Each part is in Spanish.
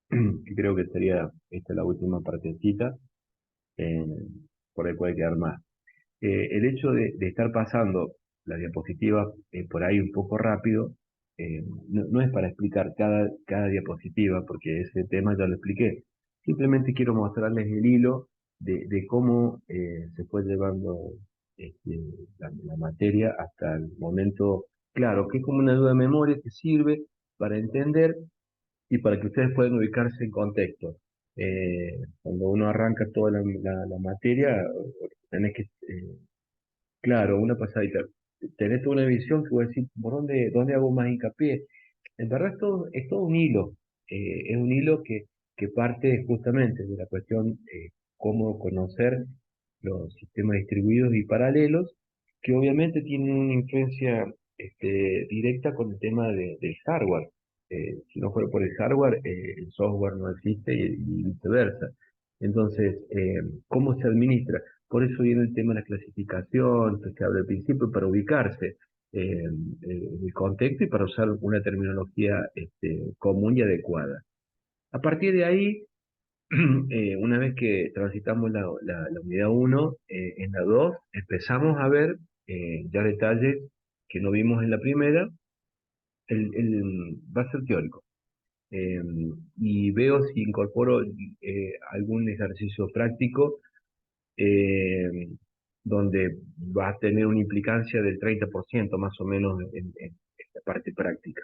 que creo que sería esta la última partecita, eh, por ahí puede quedar más. El hecho de estar pasando la diapositiva por ahí un poco rápido, no es para explicar cada diapositiva, porque ese tema ya lo expliqué. Simplemente quiero mostrarles el hilo de cómo se fue llevando este, la materia hasta el momento claro, que es como una ayuda de memoria que sirve para entender y para que ustedes puedan ubicarse en contexto. Cuando uno arranca toda la materia, tenés que claro, una pasadita. Tenés toda una visión que vos decís, ¿por dónde hago más hincapié? En verdad es todo un hilo. Es un hilo que parte justamente de la cuestión cómo conocer los sistemas distribuidos y paralelos, que obviamente tienen una influencia directa con el tema del hardware. Si no fuera por el hardware, el software no existe y viceversa. Entonces, ¿cómo se administra? Por eso viene el tema de la clasificación, que se habla al principio, para ubicarse en el contexto y para usar una terminología común y adecuada. A partir de ahí, una vez que transitamos la unidad 1, en la 2 empezamos a ver ya detalles que no vimos en la primera. Va a ser teórico. Eh, y veo si incorporo algún ejercicio práctico eh, donde va a tener una implicancia del 30% más o menos en la parte práctica.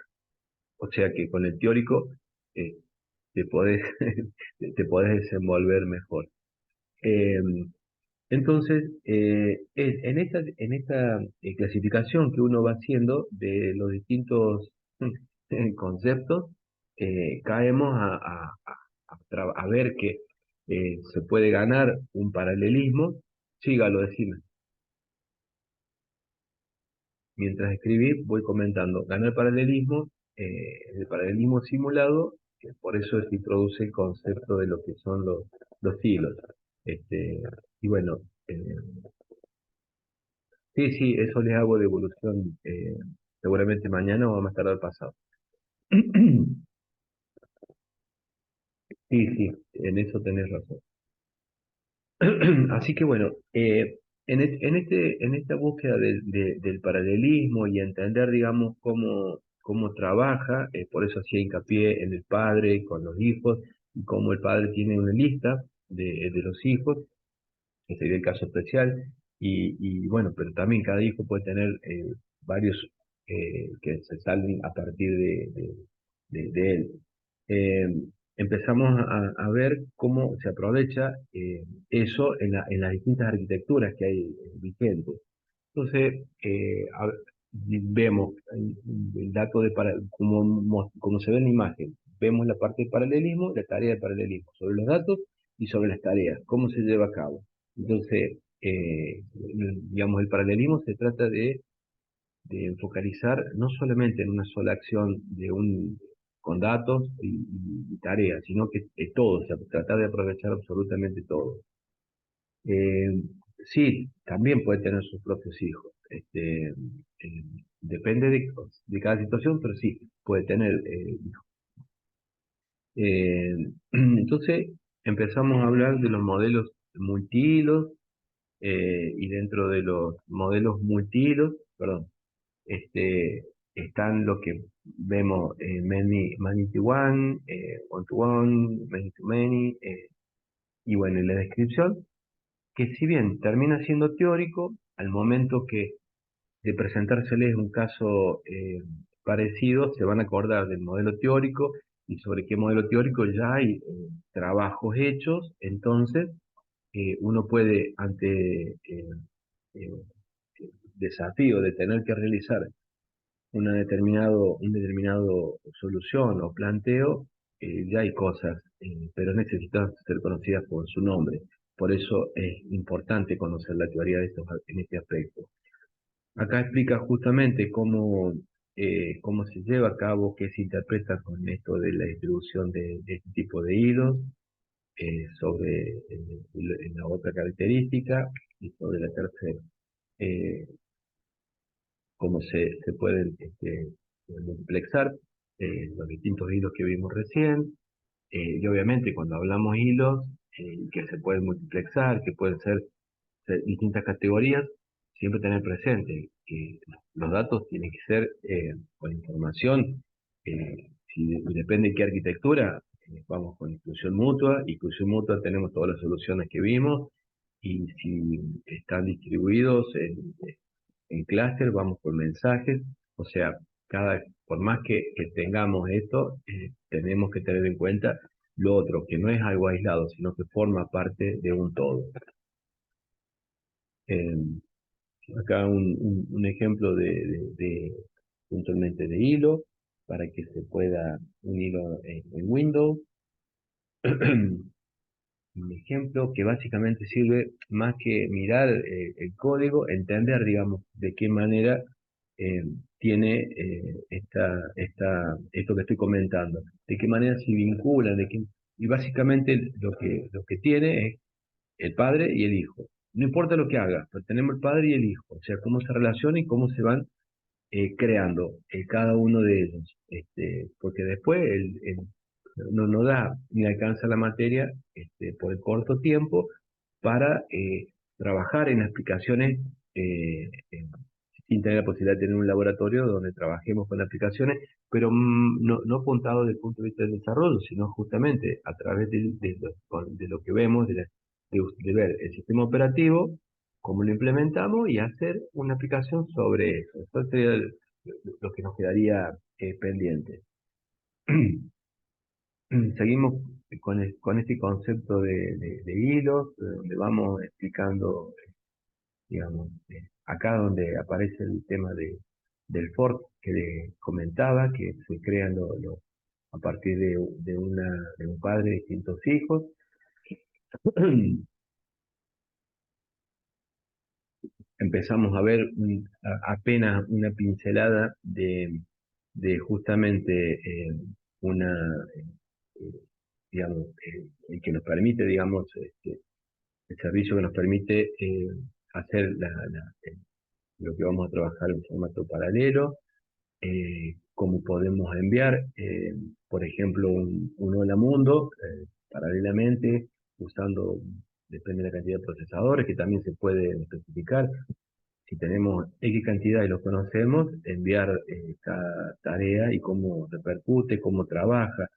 O sea que con el teórico eh, te podés, te podés desenvolver mejor. Eh, entonces, en esta clasificación que uno va haciendo de los distintos conceptos, caemos a ver que se puede ganar un paralelismo. Sígalo, decime. Mientras escribí, voy comentando. Ganar paralelismo, el paralelismo simulado, que por eso se introduce el concepto de lo que son los hilos. Este, y bueno, sí, sí, eso les hago de evolución seguramente mañana o más tarde al pasado. Sí, sí, en eso tenés razón. Así que bueno, en esta búsqueda del paralelismo y entender, digamos, cómo trabaja, por eso hacía hincapié en el padre con los hijos, y cómo el padre tiene una lista de los hijos, que sería el caso especial, y bueno, pero también cada hijo puede tener varios que se salen a partir de él. Eh, Empezamos a ver cómo se aprovecha eso en las distintas arquitecturas que hay vigentes. Entonces, vemos el dato como se ve en la imagen, vemos la parte de paralelismo, la tarea de paralelismo, sobre los datos y sobre las tareas, cómo se lleva a cabo. Entonces, digamos, el paralelismo se trata de focalizar no solamente en una sola acción con datos y tareas, sino que todo, o sea, tratar de aprovechar absolutamente todo. Eh, sí, también puede tener sus propios hijos. Depende de cada situación, pero sí, puede tener hijos. Entonces, empezamos a hablar de los modelos multihilos y dentro de los modelos multihilos, perdón, están lo que vemos many to one, one to one, many to many, y bueno, en la descripción, que si bien termina siendo teórico, al momento que de presentárseles un caso parecido, se van a acordar del modelo teórico y sobre qué modelo teórico ya hay trabajos hechos, entonces uno puede, ante eh, desafío de tener que realizar un determinado solución o planteo, ya hay cosas, pero necesitan ser conocidas por su nombre. Por eso es importante conocer la teoría en este aspecto. Acá explica justamente cómo se lleva a cabo, qué se interpreta con esto de la distribución de este tipo de hilos, sobre la otra característica y sobre la tercera. Eh, Cómo se pueden multiplexar los distintos hilos que vimos recién, Y obviamente cuando hablamos hilos, que se pueden multiplexar, que pueden ser distintas categorías, siempre tener presente que los datos tienen que ser con información, si depende de qué arquitectura, vamos con inclusión mutua tenemos todas las soluciones que vimos, y si están distribuidos en clúster, vamos por mensajes, o sea, por más que tengamos esto, tenemos que tener en cuenta lo otro, que no es algo aislado, sino que forma parte de un todo. Eh, Acá un ejemplo puntualmente de hilo, para que se pueda, un hilo en Windows. Un ejemplo que básicamente sirve más que mirar el código, entender, digamos, de qué manera eh, tiene esto que estoy comentando, de qué manera se vinculan, y básicamente lo que tiene es el padre y el hijo. No importa lo que haga, pero tenemos el padre y el hijo, o sea, cómo se relacionan y cómo se van creando cada uno de ellos. Porque después no da ni alcanza la materia por el corto tiempo para trabajar en aplicaciones sin tener la posibilidad de tener un laboratorio donde trabajemos con aplicaciones, pero no apuntado desde el punto de vista del desarrollo, sino justamente a través de lo que vemos, de ver el sistema operativo, cómo lo implementamos y hacer una aplicación sobre eso. Eso sería lo que nos quedaría pendiente. Seguimos con este concepto de hilos, donde vamos explicando, digamos, acá donde aparece el tema del fork que le comentaba, que se crean a partir de un padre y distintos hijos. Empezamos a ver apenas una pincelada de justamente una, eh, digamos, el que nos permite, digamos, el servicio que nos permite hacer lo que vamos a trabajar en formato paralelo, cómo podemos enviar, por ejemplo, un hola mundo paralelamente, usando, depende de la cantidad de procesadores, que también se puede especificar. Si tenemos X cantidad y los conocemos, enviar cada tarea y cómo repercute, cómo trabaja,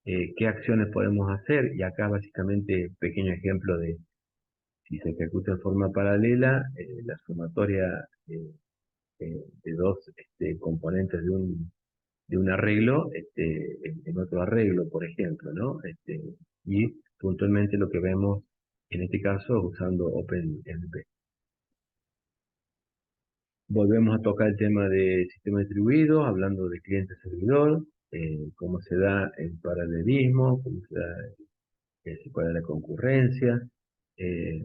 qué acciones podemos hacer. Y acá básicamente pequeño ejemplo de si se ejecuta en forma paralela, la sumatoria de dos componentes de un arreglo en otro arreglo, por ejemplo, ¿no? Y puntualmente lo que vemos en este caso usando OpenMP. Volvemos a tocar el tema de sistema distribuido, hablando de cliente-servidor, cómo se da el paralelismo, cómo se da, cuál es la concurrencia. eh,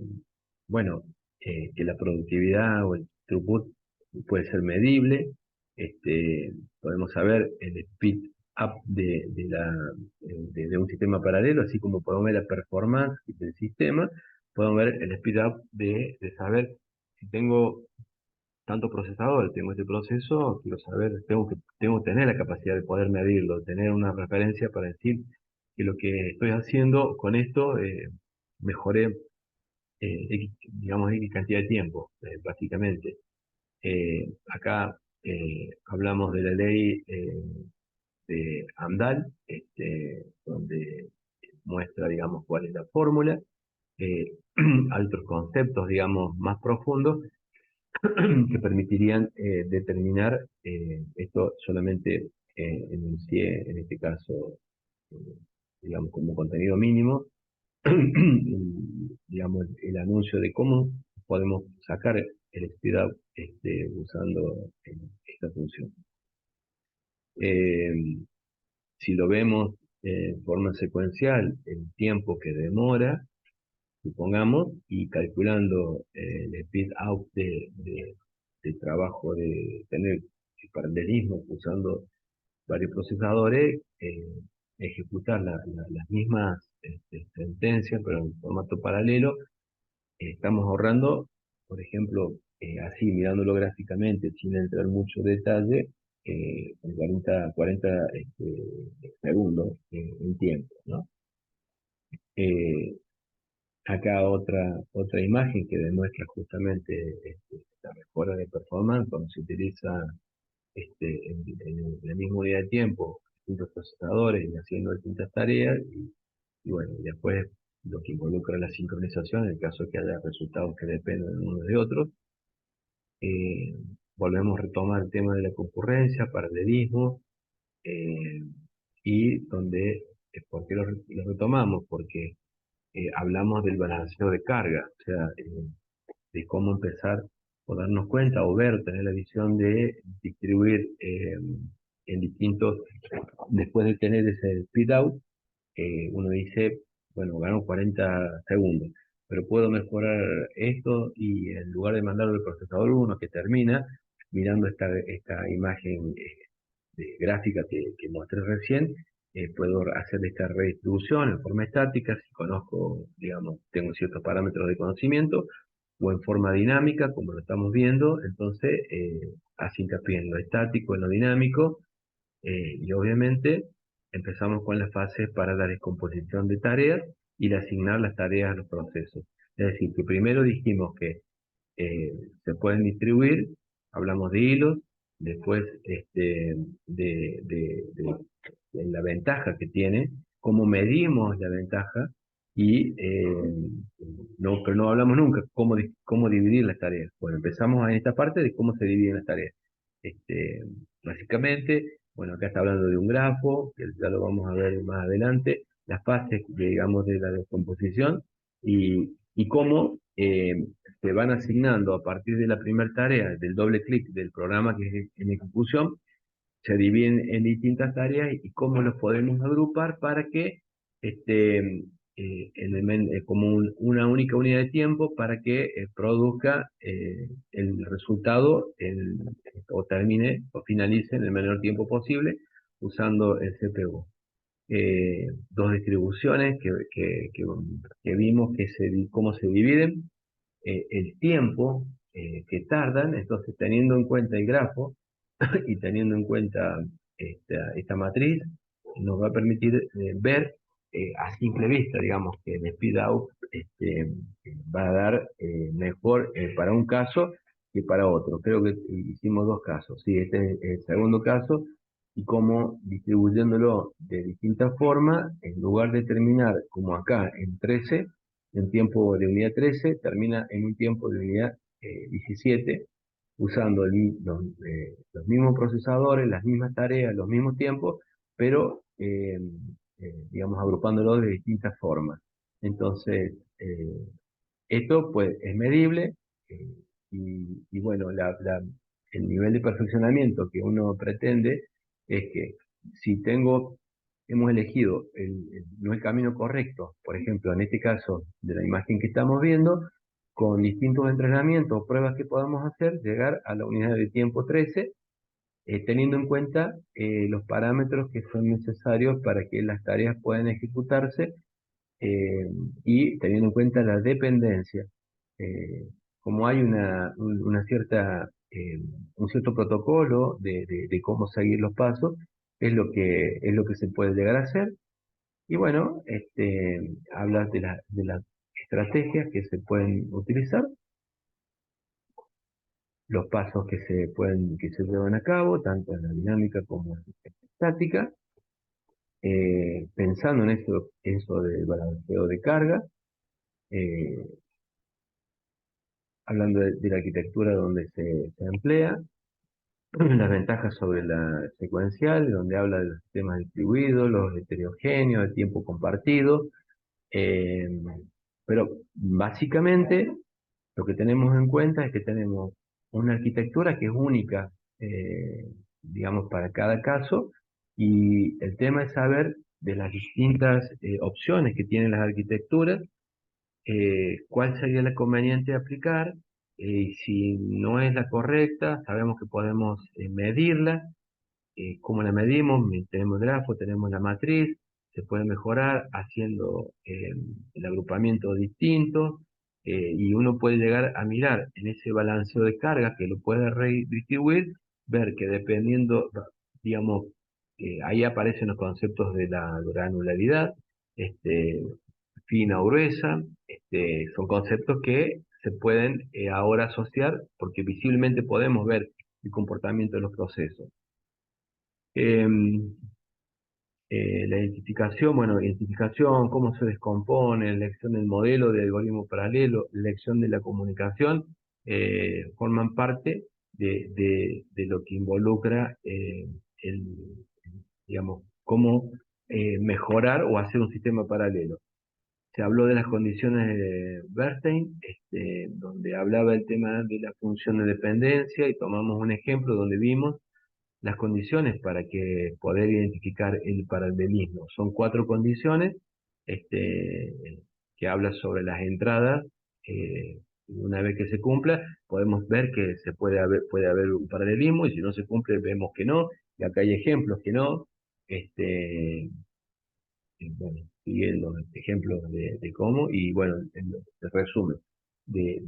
bueno, que la productividad o el throughput puede ser medible. Podemos saber el speed up de un sistema paralelo, así como podemos ver la performance del sistema, podemos ver el speed up de saber si tengo tanto procesador, tengo este proceso, quiero saber, tengo que tener la capacidad de poder medirlo, tener una referencia para decir que lo que estoy haciendo con esto mejoré, digamos, X cantidad de tiempo, básicamente. Acá hablamos de la ley de Amdahl, donde muestra, digamos, cuál es la fórmula. eh, Hay otros conceptos, digamos, más profundos que permitirían determinar esto solamente enuncié en este caso, eh, digamos, como contenido mínimo, digamos, el anuncio de cómo podemos sacar el speed up usando esta función. Eh, si lo vemos en forma secuencial, el tiempo que demora, supongamos, y calculando el speed out de trabajo de tener el paralelismo usando varios procesadores, ejecutar las mismas sentencias, pero en formato paralelo, estamos ahorrando, por ejemplo, así mirándolo gráficamente, sin entrar mucho detalle, en 40 segundos en tiempo, ¿no? Eh, Acá otra imagen que demuestra justamente la mejora de performance cuando se utiliza en la misma unidad de tiempo distintos procesadores y haciendo distintas tareas y bueno, y después lo que involucra la sincronización en el caso de que haya resultados que dependen unos de otros. Eh, Volvemos a retomar el tema de la concurrencia, paralelismo, eh, y donde, ¿por qué lo retomamos? Porque hablamos del balanceo de carga, o sea, de cómo empezar o darnos cuenta o ver, tener la visión de distribuir en distintos, después de tener ese speed out, uno dice, bueno, gano 40 segundos, pero puedo mejorar esto y en lugar de mandarlo al procesador uno que termina, mirando esta imagen de gráfica que mostré recién, puedo hacer esta redistribución en forma estática, si conozco, digamos, tengo ciertos parámetros de conocimiento, o en forma dinámica, como lo estamos viendo, entonces hace hincapié en lo estático, en lo dinámico, y obviamente empezamos con las fases para la descomposición de tareas y de asignar las tareas a los procesos. Es decir, que primero dijimos que se pueden distribuir, hablamos de hilos, después de la ventaja que tiene, cómo medimos la ventaja y no, pero no hablamos nunca cómo dividir las tareas. Bueno, empezamos en esta parte de cómo se dividen las tareas. Este, Básicamente, bueno, acá está hablando de un grafo, que ya lo vamos a ver más adelante, las fases, digamos, de la descomposición y cómo se van asignando a partir de la primera tarea, del doble clic del programa que es en ejecución, se dividen en distintas tareas y cómo los podemos agrupar para que como una única unidad de tiempo para que produzca el resultado o termine o finalice en el menor tiempo posible usando el CPU. Dos distribuciones que vimos cómo se dividen, el tiempo que tardan, entonces teniendo en cuenta el grafo, y teniendo en cuenta esta matriz, nos va a permitir ver a simple vista, digamos, que el speed out va a dar mejor para un caso que para otro. Creo que hicimos dos casos. Sí, este es el segundo caso, y cómo distribuyéndolo de distintas formas, en lugar de terminar como acá en 13, en tiempo de unidad 13, termina en un tiempo de unidad 17 usando los mismos procesadores, las mismas tareas, los mismos tiempos, pero digamos agrupándolos de distintas formas. Entonces, esto pues es medible eh, y bueno, el nivel de perfeccionamiento que uno pretende es que si hemos elegido no el camino correcto, por ejemplo, en este caso de la imagen que estamos viendo, con distintos entrenamientos o pruebas que podamos hacer, llegar a la unidad de tiempo 13, teniendo en cuenta los parámetros que son necesarios para que las tareas puedan ejecutarse eh, y teniendo en cuenta la dependencia. Eh, Como hay una cierta, un cierto protocolo de cómo seguir los pasos, es lo que se puede llegar a hacer. Y bueno, habla de las estrategias que se pueden utilizar, los pasos que se llevan a cabo, tanto en la dinámica como en la estática, pensando en eso del balanceo de carga, eh, hablando de la arquitectura donde se emplea, las ventajas sobre la secuencial, donde habla de los sistemas distribuidos, los heterogéneos, el tiempo compartido, eh, pero básicamente lo que tenemos en cuenta es que tenemos una arquitectura que es única, digamos, para cada caso, y el tema es saber de las distintas opciones que tienen las arquitecturas, cuál sería la conveniente aplicar, y si no es la correcta, sabemos que podemos medirla. ¿Cómo la medimos? Tenemos el grafo, tenemos la matriz, se puede mejorar haciendo el agrupamiento distinto, y uno puede llegar a mirar en ese balanceo de carga que lo puede redistribuir, ver que dependiendo, digamos, ahí aparecen los conceptos de la granularidad, este, fina o gruesa. Son conceptos que se pueden ahora asociar porque visiblemente podemos ver el comportamiento de los procesos. Em, la identificación, bueno, identificación, cómo se descompone, elección del modelo de algoritmo paralelo, elección de la comunicación, forman parte de lo que involucra el, digamos, cómo mejorar o hacer un sistema paralelo. Se habló de las condiciones de Bernstein, donde hablaba el tema de la función de dependencia, y tomamos un ejemplo donde vimos las condiciones para que poder identificar el paralelismo. Son 4 condiciones este, que habla sobre las entradas. Una vez que se cumpla, podemos ver que puede haber un paralelismo, y si no se cumple, vemos que no. Y acá hay ejemplos que no. Bueno, siguen los ejemplos de cómo, y bueno, el resumen de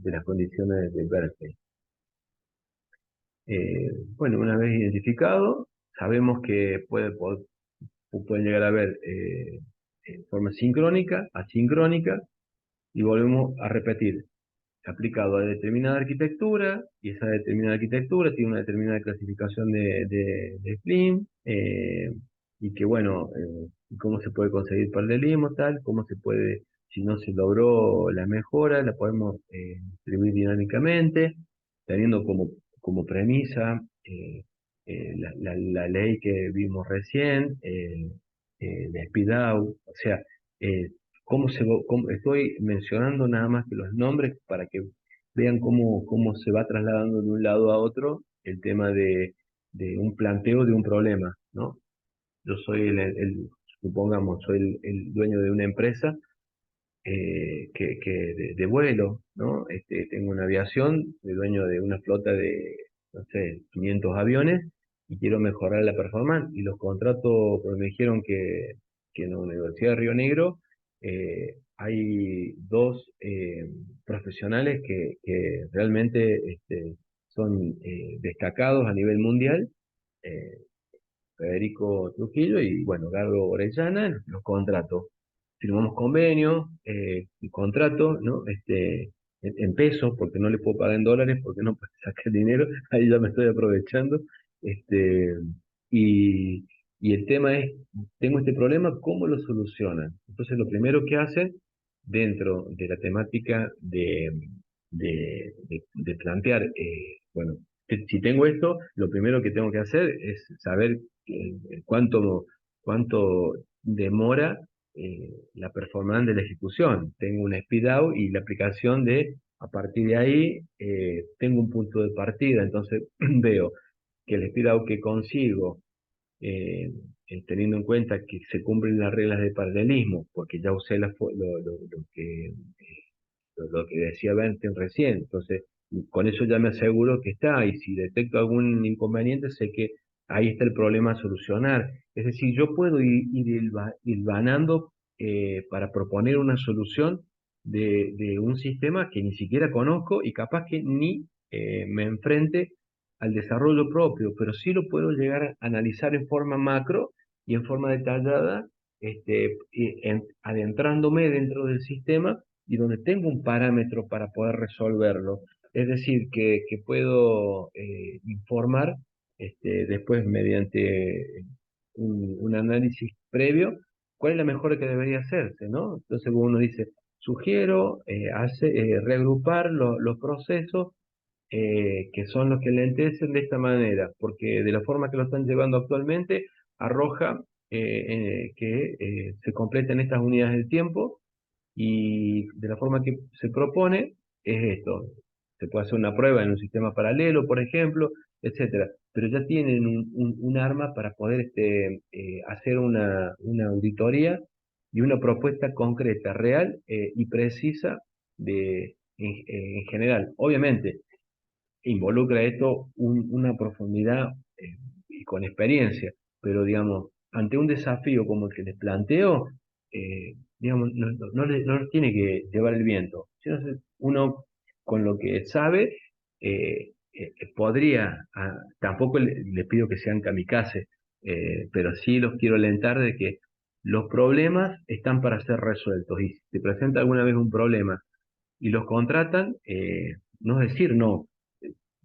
las condiciones de Bernstein. Bueno, una vez identificado, sabemos que pueden llegar a haber en forma sincrónica, asincrónica, y volvemos a repetir, aplicado a determinada arquitectura, y esa determinada arquitectura tiene una determinada clasificación de Flynn, y que bueno, cómo se puede conseguir paralelismo, tal, cómo se puede, si no se logró la mejora, la podemos distribuir dinámicamente, teniendo como premisa la ley que vimos recién, de Speedout, o sea, eh, estoy mencionando nada más que los nombres para que vean cómo se va trasladando de un lado a otro el tema de un planteo de un problema, ¿no? Yo soy supongamos, soy el dueño de una empresa de vuelo, ¿no? Tengo una aviación, soy dueño de una flota de, no sé, 500 aviones, y quiero mejorar la performance, y los contratos, porque me dijeron que en la Universidad de Río Negro hay 2 profesionales que realmente son destacados a nivel mundial, eh, Federico Trujillo y, bueno, Gardo Orellana, los contratos. Firmamos convenio, contrato, ¿no? En pesos, porque no le puedo pagar en dólares, porque no puedo sacar dinero, ahí ya me estoy aprovechando. Este, y, y el tema es, tengo este problema, ¿cómo lo solucionan? Entonces, lo primero que hacen, dentro de la temática de plantear, bueno, si tengo esto, lo primero que tengo que hacer es saber cuánto demora la performance de la ejecución. Tengo un speed out y la aplicación a partir de ahí, tengo un punto de partida, entonces veo que el speed out que consigo, eh, teniendo en cuenta que se cumplen las reglas de paralelismo, porque ya usé lo que decía Bernstein recién. Entonces, con eso ya me aseguro que está, y si detecto algún inconveniente, sé que ahí está el problema a solucionar. Es decir, yo puedo ir hilvanando para proponer una solución de un sistema que ni siquiera conozco, y capaz que ni me enfrente al desarrollo propio, pero sí lo puedo llegar a analizar en forma macro y en forma detallada, adentrándome dentro del sistema, y donde tengo un parámetro para poder resolverlo. Es decir, que puedo informar después, mediante un análisis previo, cuál es la mejora que debería hacerse, ¿no? Entonces uno dice, sugiero reagrupar los procesos que son los que lentecen de esta manera, porque de la forma que lo están llevando actualmente, arroja que se completen estas unidades del tiempo, y de la forma que se propone es esto. Se puede hacer una prueba en un sistema paralelo, por ejemplo, etcétera. Pero ya tienen un arma para poder hacer una auditoría y una propuesta concreta, real y precisa en general. Obviamente, involucra esto una profundidad y con experiencia, pero digamos, ante un desafío como el que les planteo, digamos, no les tiene que llevar el viento, sino uno con lo que sabe podría, tampoco les pido que sean kamikazes, pero sí los quiero alentar de que Los problemas están para ser resueltos y si se presenta alguna vez un problema y los contratan, no es decir no,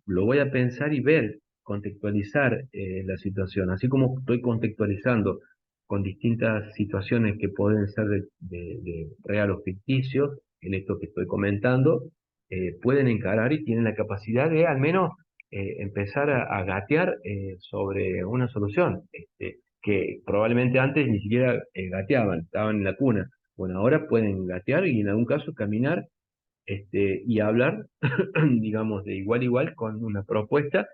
lo voy a pensar y ver, contextualizar la situación, así como estoy contextualizando con distintas situaciones que pueden ser de real o ficticios, en esto que estoy comentando, pueden encarar y tienen la capacidad de al menos empezar a gatear sobre una solución, que probablemente antes ni siquiera gateaban, estaban en la cuna. Bueno, ahora pueden gatear y en algún caso caminar y hablar, digamos, de igual a igual con una propuesta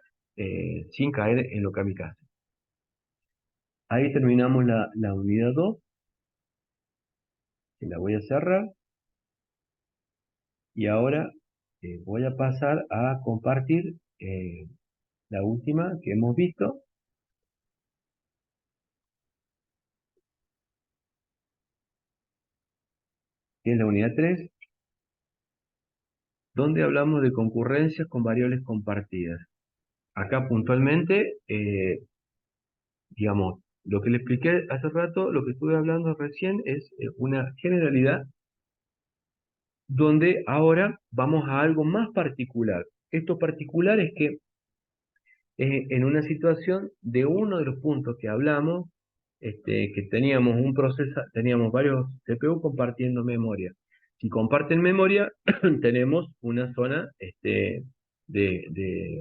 sin caer en lo kamikaze. Ahí terminamos la unidad 2, que la voy a cerrar, y ahora voy a pasar a compartir la última que hemos visto, que es la unidad 3, donde hablamos de concurrencias con variables compartidas. Acá puntualmente, digamos, lo que le expliqué hace rato, lo que estuve hablando recién es una generalidad donde ahora vamos a algo más particular. Esto particular es que en una situación de uno de los puntos que hablamos, que teníamos un proceso, teníamos varios CPU compartiendo memoria. Si comparten memoria, tenemos una zona de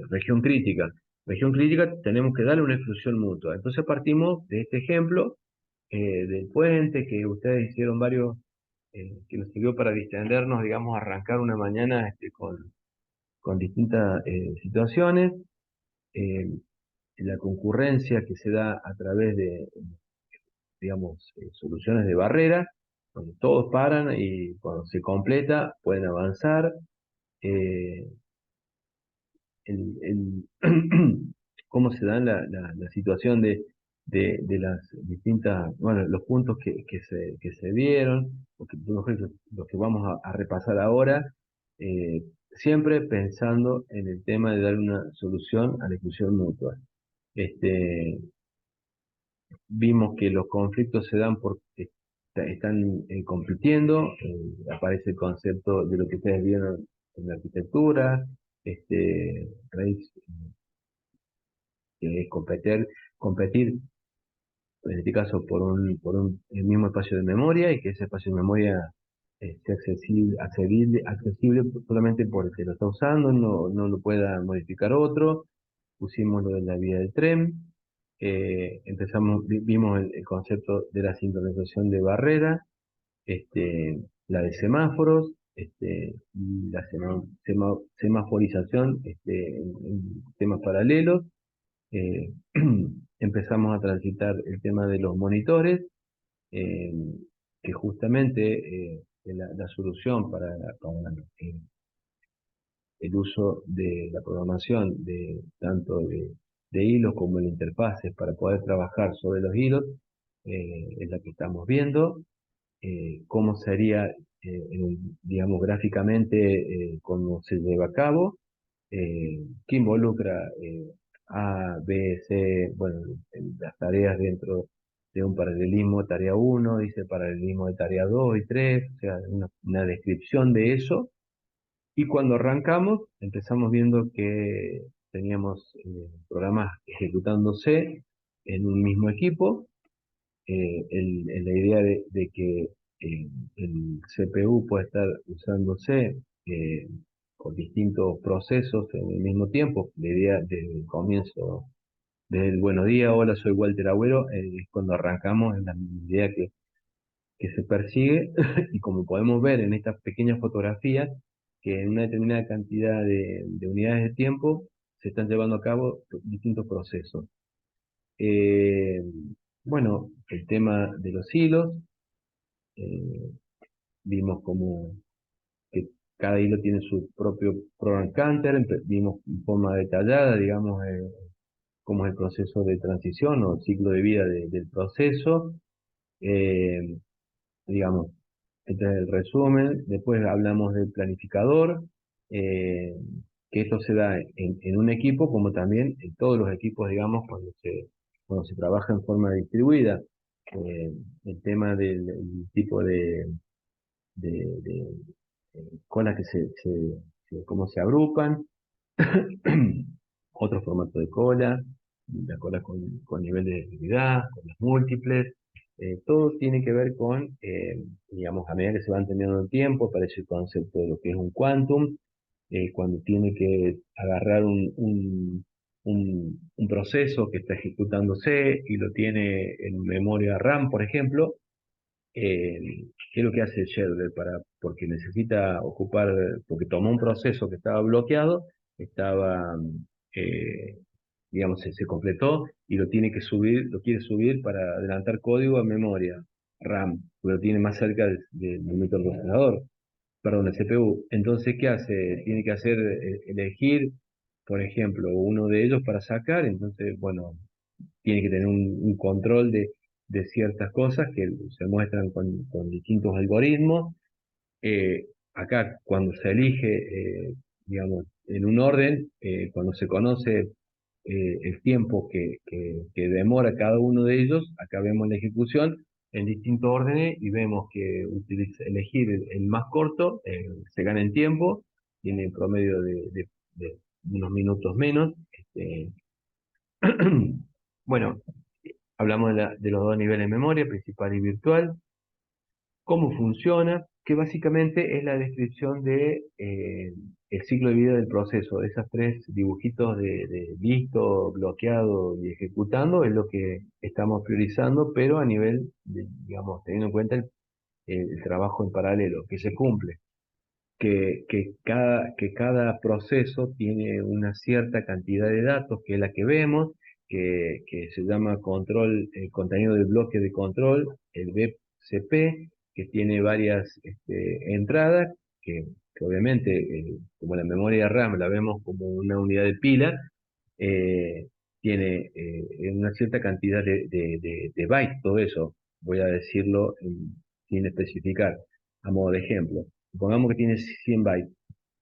región crítica. Región crítica tenemos que darle una exclusión mutua. Entonces partimos de este ejemplo del puente, que ustedes hicieron varios, que nos sirvió para distendernos, digamos, arrancar una mañana con distintas situaciones. eh, la concurrencia que se da a través de, digamos, soluciones de barrera, donde todos paran y cuando se completa pueden avanzar. eh, Cómo se da la situación de las distintas, bueno, los puntos que se dieron, los que vamos a repasar ahora, siempre pensando en el tema de dar una solución a la exclusión mutua. Este, Vimos que los conflictos se dan porque están compitiendo, aparece el concepto de lo que ustedes vieron en la arquitectura, raíz, que es competir, en este caso por el mismo espacio de memoria y que ese espacio de memoria sea accesible solamente por el que lo está usando, no lo pueda modificar otro. Pusimos lo de la vía del tren, vimos el concepto de la sincronización de barrera, la de semáforos, y la semaforización en temas paralelos. eh, Empezamos a transitar el tema de los monitores, eh, que justamente la solución para, eh, el uso de la programación de tanto de hilos como de interfaces para poder trabajar sobre los hilos, es la que estamos viendo. Cómo sería, digamos, gráficamente, cómo se lleva a cabo, que involucra A, B, C, bueno, las tareas dentro de un paralelismo, tarea uno dice paralelismo de tarea 2 y 3, o sea, una descripción de eso. Y cuando arrancamos, empezamos viendo que teníamos programas ejecutándose en un mismo equipo, la idea de que el CPU puede estar usándose con distintos procesos en el mismo tiempo. La idea desde el comienzo, desde el buenos días, hola, soy Walter Agüero, es cuando arrancamos, es la idea que se persigue, y como podemos ver en estas pequeñas fotografías, que en una determinada cantidad de unidades de tiempo se están llevando a cabo distintos procesos. Eh, bueno, el tema de los hilos, eh, vimos como que cada hilo tiene su propio program counter, vimos en forma detallada, digamos, cómo es el proceso de transición o ciclo de vida del proceso. Eh, digamos, este es el resumen. Después hablamos del planificador, eh, que esto se da en un equipo como también en todos los equipos, digamos, cuando se trabaja en forma distribuida. el tema del tipo de colas que cómo se agrupan, otro formato de cola, la cola con nivel de actividad, con las múltiples, todo tiene que ver con, digamos, a medida que se va entendiendo el tiempo, aparece el concepto de lo que es un quantum, cuando tiene que agarrar un proceso que está ejecutándose y lo tiene en memoria RAM, por ejemplo, ¿qué es lo que hace Scheduler? Porque necesita ocupar, porque tomó un proceso que estaba bloqueado, estaba, eh, digamos, se completó y lo tiene que subir, lo quiere subir para adelantar código a memoria RAM, porque lo tiene más cerca del microprocesador, perdón, el CPU. Entonces, ¿qué hace? Tiene que hacer, elegir, por ejemplo, uno de ellos para sacar, entonces, bueno, tiene que tener un control de ciertas cosas que se muestran con distintos algoritmos. Acá, cuando se elige, digamos, en un orden, cuando se conoce el tiempo que demora cada uno de ellos, acá vemos la ejecución en distintos órdenes y vemos que elegir el más corto se gana en tiempo, tiene promedio de unos minutos menos. Bueno, hablamos de los dos niveles de memoria, principal y virtual. ¿Cómo funciona? Que básicamente es la descripción de el ciclo de vida del proceso. De esas tres dibujitos de listo, bloqueado y ejecutando es lo que estamos priorizando, pero a nivel, digamos, teniendo en cuenta el trabajo en paralelo, que se cumple. Que cada proceso tiene una cierta cantidad de datos, que es la que vemos, que se llama control, contenido del bloque de control, el BCP, que tiene varias entradas, que obviamente, como la memoria RAM la vemos como una unidad de pila, eh, tiene una cierta cantidad de bytes, todo eso, voy a decirlo sin especificar, a modo de ejemplo. Supongamos que tiene 100 bytes,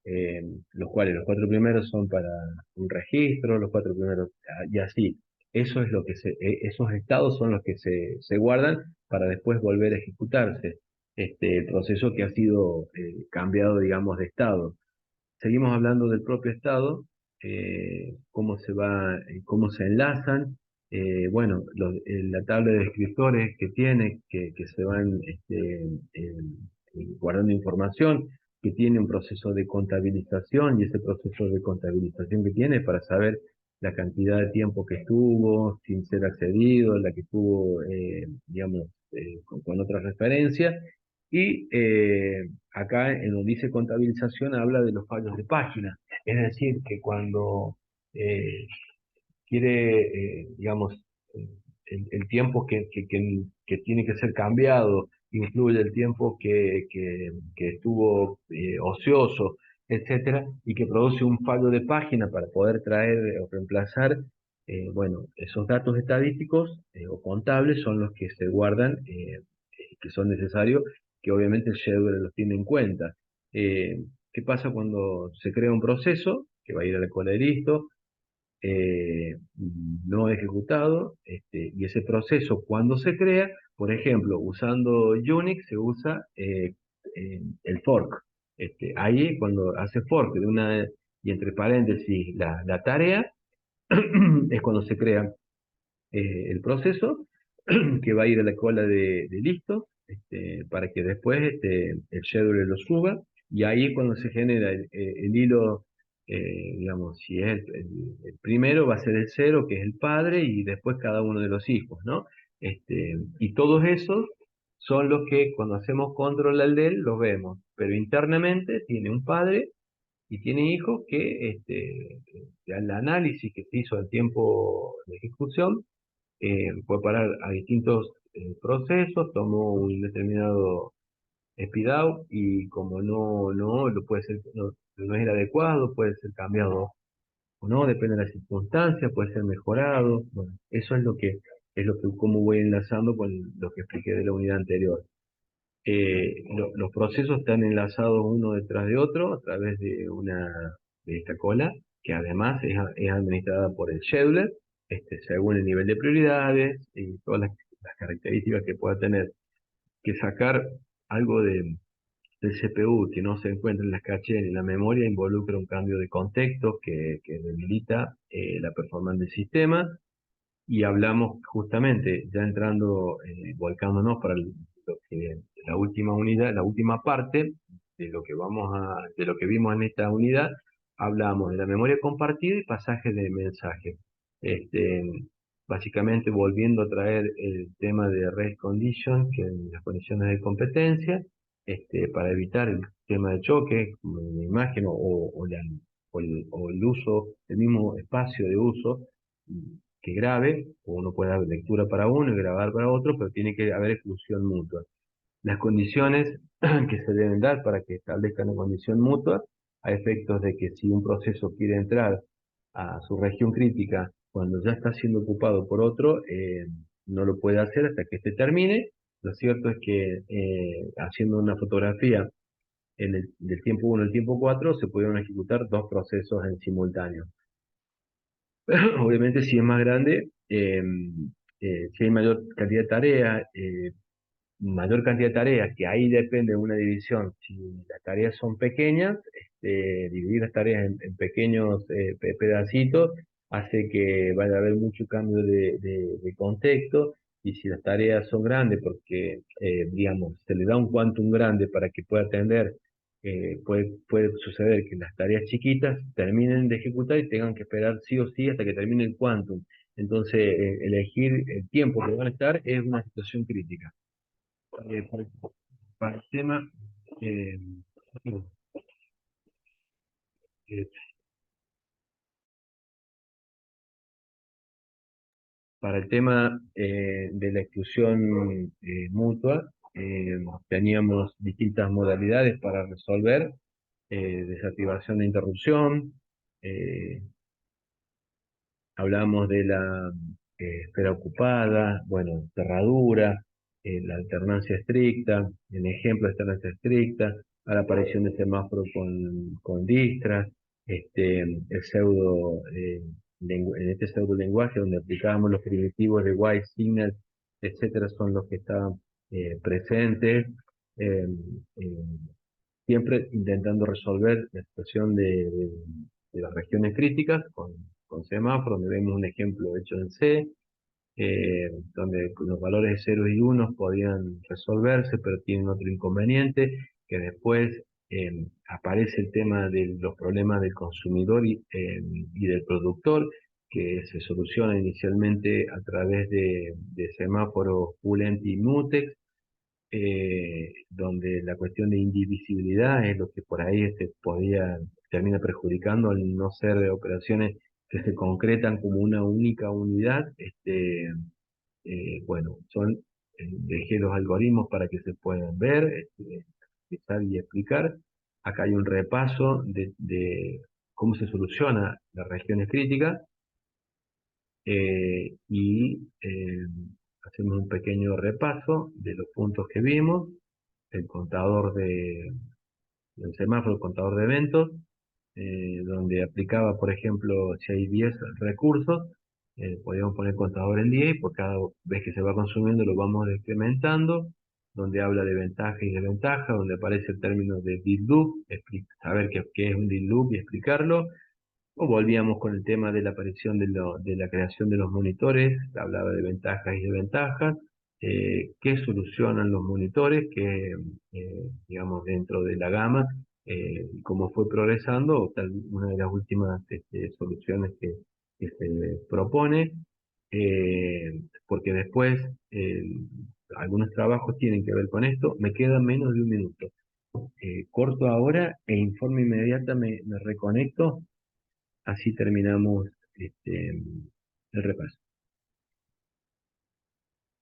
eh, los cuales los cuatro primeros son para un registro, los cuatro primeros, y así. Eso es lo que esos estados son los que se guardan para después volver a ejecutarse. El proceso que ha sido cambiado, digamos, de estado. Seguimos hablando del propio estado, cómo se va, cómo se enlazan, bueno, la tabla de descriptores que tiene, que se van guardando información, que tiene un proceso de contabilización, y ese proceso de contabilización que tiene para saber la cantidad de tiempo que estuvo sin ser accedido, la que estuvo, digamos, con otras referencias, y acá en donde dice contabilización habla de los fallos de página. Es decir, que cuando quiere, digamos, el tiempo que tiene que ser cambiado, incluye el tiempo que estuvo ocioso, etcétera, y que produce un fallo de página para poder traer o reemplazar, bueno, esos datos estadísticos o contables son los que se guardan, que son necesarios, que obviamente el scheduler los tiene en cuenta. ¿Qué pasa cuando se crea un proceso que va a ir a la cola de listo? eh, no ejecutado, y ese proceso cuando se crea, por ejemplo, usando Unix se usa el fork. Ahí cuando hace fork de una, y entre paréntesis la tarea, es cuando se crea el proceso que va a ir a la cola de listo, para que después el scheduler lo suba, y ahí es cuando se genera el hilo, digamos, si es el primero va a ser el cero, que es el padre, y después cada uno de los hijos, ¿no? Y todos esos son los que cuando hacemos control al del los vemos, pero internamente tiene un padre y tiene hijos que el análisis que se hizo al tiempo de ejecución fue parar a distintos procesos, tomó un determinado speed out y como no lo puede ser, no es el adecuado, puede ser cambiado o no, depende de las circunstancias, puede ser mejorado. Bueno, eso es lo que cómo voy enlazando con lo que expliqué de la unidad anterior. Los procesos están enlazados uno detrás de otro a través de esta cola, que además es administrada por el scheduler, según el nivel de prioridades y todas las las características que pueda tener, que sacar algo del CPU que no se encuentra en las caché ni en la memoria involucra un cambio de contexto que debilita la performance del sistema. Y hablamos justamente, ya entrando, volcándonos para la última unidad, la última parte de lo que vimos en esta unidad, hablamos de la memoria compartida y pasajes de mensaje. Este, básicamente volviendo a traer el tema de race condition, que en las condiciones de competencia, para evitar el tema de choque, como en la imagen, o el uso, el mismo espacio de uso que grabe, o uno puede dar lectura para uno y grabar para otro, pero tiene que haber exclusión mutua. Las condiciones que se deben dar para que establezcan una condición mutua, a efectos de que si un proceso quiere entrar a su región crítica cuando ya está siendo ocupado por otro, no lo puede hacer hasta que este termine. Lo cierto es que haciendo una fotografía del tiempo 1 al tiempo 4 se pudieron ejecutar dos procesos en simultáneo. Obviamente, si es más grande, si hay mayor cantidad de tareas, que ahí depende de una división. Si las tareas son pequeñas, dividir las tareas en pequeños pedacitos hace que vaya a haber mucho cambio de contexto. Y si las tareas son grandes, porque, digamos, se le da un quantum grande para que pueda atender, puede suceder que las tareas chiquitas terminen de ejecutar y tengan que esperar sí o sí hasta que termine el quantum. Entonces, elegir el tiempo que van a estar es una situación crítica. Eh, para, para el tema, eh, eh, para el tema de la exclusión mutua, teníamos distintas modalidades para resolver: desactivación de interrupción, eh, hablamos de la esfera ocupada, bueno, cerradura, la alternancia estricta, el ejemplo de alternancia estricta, a la aparición de semáforo con distras, el pseudo, en este pseudo lenguaje donde aplicábamos los primitivos de white signal, etcétera, son los que estaban presentes. eh, eh, Siempre intentando resolver la situación de las regiones críticas con semáforo, donde vemos un ejemplo hecho en C, donde los valores de 0 y 1 podían resolverse, pero tienen otro inconveniente, que después aparece el tema de los problemas del consumidor y del productor, que se soluciona inicialmente a través de semáforos Pulent y Mutex, donde la cuestión de indivisibilidad es lo que por ahí termina perjudicando al no ser de operaciones que se concretan como una única unidad. Bueno, dejé los algoritmos para que se puedan ver, explicar y explicar. Acá hay un repaso de cómo se soluciona las regiones críticas, y hacemos un pequeño repaso de los puntos que vimos: el contador del semáforo, el contador de eventos, donde aplicaba, por ejemplo, si hay 10 recursos, podríamos poner contador en 10 y por cada vez que se va consumiendo lo vamos decrementando, donde habla de ventaja y desventaja, donde aparece el término de dead loop, saber qué es un dead loop y explicarlo. O volvíamos con el tema de la aparición de la creación de los monitores, hablaba de ventajas y desventajas, qué solucionan los monitores, digamos, dentro de la gama, y cómo fue progresando, una de las últimas soluciones que se propone, porque después algunos trabajos tienen que ver con esto. Me queda menos de un minuto. Corto ahora e informe inmediata, me reconecto. Así terminamos el repaso.